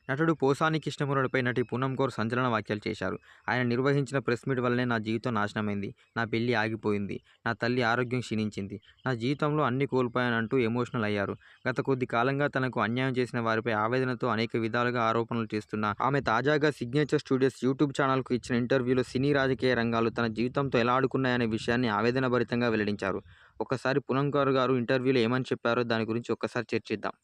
నటుడు పోసాని కృష్ణమురళిపై నటి పూనం కౌర్ సంచలన వ్యాఖ్యలు చేశారు. ఆయన నిర్వహించిన ప్రెస్ మీట్ వల్లనే నా జీవితం నాశనమైంది. నా పెళ్లి ఆగిపోయింది. నా తల్లి ఆరోగ్యం క్షీణించింది. నా జీవితంలో అన్నీ కోల్పోయానంటూ ఎమోషనల్ అయ్యారు. గత కొద్ది కాలంగా తనకు అన్యాయం చేసిన వారిపై ఆవేదనతో అనేక విధాలుగా ఆరోపణలు చేస్తున్న ఆమె తాజాగా సిగ్నేచర్ స్టూడియోస్ యూట్యూబ్ ఛానల్కు ఇచ్చిన ఇంటర్వ్యూలో సినీ రాజకీయ రంగాలు తన జీవితంతో ఎలా ఆడుకున్నాయనే విషయాన్ని ఆవేదన భరితంగా వెల్లడించారు. ఒక్కసారి పూనం కౌర్ గారు ఇంటర్వ్యూలో ఏమని చెప్పారో దాని గురించి ఒక్కసారి చర్చిద్దాం.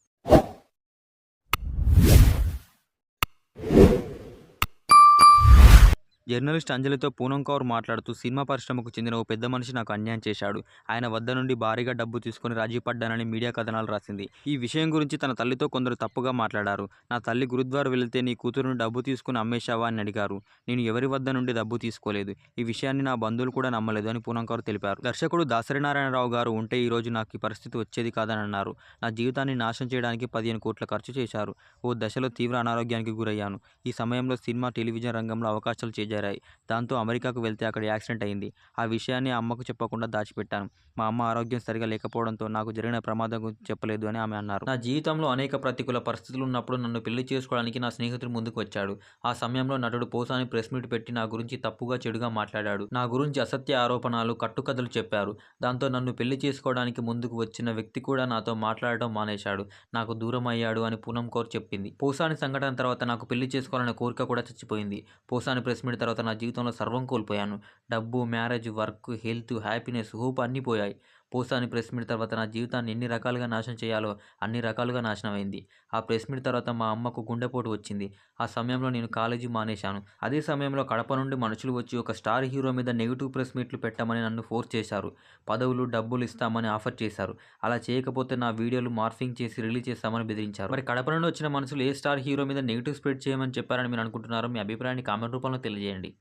జర్నలిస్ట్ అంజలితో పూనం కౌర్ మాట్లాడుతూ సినిమా పరిశ్రమకు చెందిన ఓ పెద్ద మనిషి నాకు అన్యాయం చేశాడు. ఆయన వద్ద నుండి భారీగా డబ్బు తీసుకుని రాజీ పడ్డానని మీడియా కథనాలు రాసింది. ఈ విషయం గురించి తన తల్లితో కొందరు తప్పుగా మాట్లాడారు. నా తల్లి గురుద్వార్ వెళితే నీ కూతురును డబ్బు తీసుకుని అమ్మేశావా అని అడిగారు. నేను ఎవరి వద్ద నుండి డబ్బు తీసుకోలేదు. ఈ విషయాన్ని నా బంధువులు కూడా నమ్మలేదు అని పూనం కౌర్ తెలిపారు. దర్శకుడు దాసరి నారాయణరావు గారు ఉంటే ఈ రోజు నాకు ఈ పరిస్థితి వచ్చేది కాదని అన్నారు. నా జీవితాన్ని నాశనం చేయడానికి 15 కోట్ల ఖర్చు చేశారు. ఓ దశలో తీవ్ర అనారోగ్యానికి గురయ్యాను. ఈ సమయంలో సినిమా, టెలివిజన్ రంగంలో అవకాశాలు చేజారాయి. దాంతో అమెరికాకు వెళ్తే అక్కడ యాక్సిడెంట్ అయింది. ఆ విషయాన్ని అమ్మకు చెప్పకుండా దాచిపెట్టాను. మా అమ్మ ఆరోగ్యం సరిగా లేకపోవడంతో నాకు జరిగిన ప్రమాదం గురించి చెప్పలేదు అని ఆమె అన్నారు. నా జీవితంలో అనేక ప్రతికూల పరిస్థితులు ఉన్నప్పుడు నన్ను పెళ్లి చేసుకోవడానికి నా స్నేహితుడు ముందుకు వచ్చాడు. ఆ సమయంలో నటుడు పోసాని ప్రెస్ మీట్ పెట్టి నా గురించి తప్పుగా, చెడుగా మాట్లాడాడు. నా గురించి అసత్య ఆరోపణలు, కట్టుకథలు చెప్పారు. దాంతో నన్ను పెళ్లి చేసుకోవడానికి ముందుకు వచ్చిన వ్యక్తి కూడా నాతో మాట్లాడటం మానేశాడు. నాకు దూరం అయ్యాడు అని పూనం కౌర్ చెప్పింది. పోసాని సంఘటన తర్వాత నాకు పెళ్లి చేసుకోవాలనే కోరిక కూడా చచ్చిపోయింది. పోసాని ప్రెస్ మీట్ తర్వాత నా జీవితంలో సర్వం కోల్పోయాను. డబ్బు, marriage, work, health, happiness, hope అన్నీ పోయాయి. పోసాని ప్రెస్ మీట్ తర్వాత నా జీవితాన్ని ఎన్ని రకాలుగా నాశనం చేయాలో అన్ని రకాలుగా నాశనమైంది. ఆ ప్రెస్ మీట్ తర్వాత మా అమ్మకు గుండెపోటు వచ్చింది. ఆ సమయంలో నేను కాలేజీ మానేశాను. అదే సమయంలో కడప నుండి మనుషులు వచ్చి ఒక స్టార్ హీరో మీద నెగిటివ్ ప్రెస్ మీట్లు పెట్టమని నన్ను ఫోర్స్ చేశారు. పదవులు, డబ్బులు ఇస్తామని ఆఫర్ చేశారు. అలా చేయకపోతే నా వీడియోలు మార్ఫింగ్ చేసి రిలీజ్ చేస్తామని బెదిరించారు. మరి కడప నుండి వచ్చిన మనుషులు ఏ స్టార్ హీరో మీద నెగిటివ్ స్ప్రెడ్ చేయమని చెప్పారని మీరు అనుకుంటున్నారో మీ అభిప్రాయాన్ని కామెంట్ రూపంలో తెలియజేయండి.